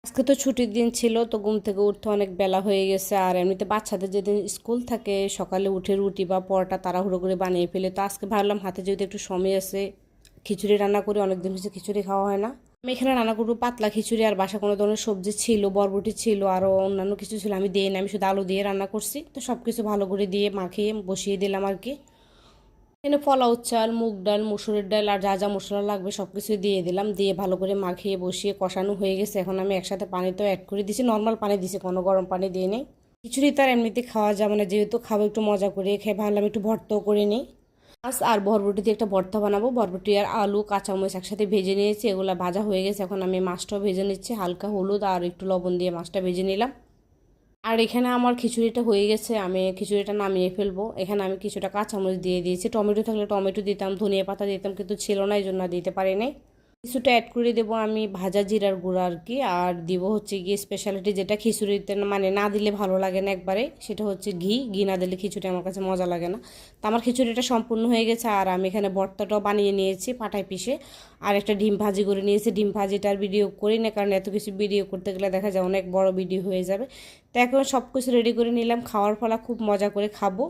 আজকে তো ছুটির দিন ছিল, তো ঘুম থেকে উঠতে অনেক বেলা হয়ে গেছে। আর এমনিতে বাচ্চাদের যেদিন স্কুল থাকে সকালে উঠে রুটি বা পরোটা তাড়াহুড়ো করে বানিয়ে ফেলে। তো আজকে ভাবলাম হাতে যেহেতু একটু সময় আছে, খিচুড়ি রান্না করি, অনেকদিন হচ্ছে খিচুড়ি খাওয়া হয় না। আমি এখানে রান্না করবো পাতলা খিচুড়ি। আর বাসা কোনো ধরনের সবজি ছিল, বরবটি ছিল, আরও অন্যান্য কিছু ছিল, আমি দিই না, আমি শুধু আলু দিয়ে রান্না করছি। তো সব কিছু ভালো করে দিয়ে মাখিয়ে বসিয়ে দিলাম আর কি। এখানে পোলাও চাল, মুগ ডাল, মুসুরের ডাল আর যা যা মশলা লাগবে সব কিছু দিয়ে দিলাম, দিয়ে ভালো করে মাখিয়ে বসিয়ে কষানো হয়ে গেছে। এখন আমি একসাথে পানি তো অ্যাড করে দিছি, নর্মাল পানি দিছি, কোনো গরম পানি দিয়ে নেই। খিচুড়ি তো আর এমনিতে খাওয়া যাবে না, যেহেতু খাবো একটু মজা করে খেয়ে, ভাবলাম একটু ভর্তাও করে নিই। মাছ আর বরবটি দিয়ে একটা ভর্তা বানাবো। বরবটি আর আলু কাঁচামরিচ একসাথে ভেজে নিয়েছি, এগুলো ভাজা হয়ে গেছে। এখন আমি মাছটাও ভেজে নিচ্ছি, হালকা হলুদ আর একটু লবণ দিয়ে মাছটা ভেজে নিলাম। আর এখানে আমার খিচুড়িটা হয়ে গেছে, আমি খিচুড়িটা নামিয়ে ফেলবো। এখানে আমি কিছুটা কাঁচামরিচ দিয়ে দিয়েছি, টমেটো থাকলে টমেটো দিতাম, ধনিয়া পাতা দিতাম, কিন্তু ছিল না, এই জন্য দিতে পারি নাই। কিছুটা অ্যাড করে দেবো আমি ভাজা জিরার গুঁড়া আর কি। আর দিব হচ্ছে গিয়ে স্পেশালিটি, যেটা খিচুড়িতে মানে না দিলে ভালো লাগে না একবারে, সেটা হচ্ছে ঘি। ঘি না দিলে খিচুড়ি আমার কাছে মজা লাগে না। তো আমার খিচুড়িটা সম্পূর্ণ হয়ে গেছে। আর আমি এখানে ভর্তাটাও বানিয়ে নিয়েছি পাটায় পিষে। আর একটা ডিম ভাজি করে নিয়েছি। ডিম ভাজিটার ভিডিও করি না, কারণ এত কিছু ভিডিও করতে গেলে দেখা যায় অনেক বড় ভিডিও হয়ে যাবে। তো এখন সব কিছু রেডি করে নিলাম, খাওয়ার ফলে খুব মজা করে খাবো।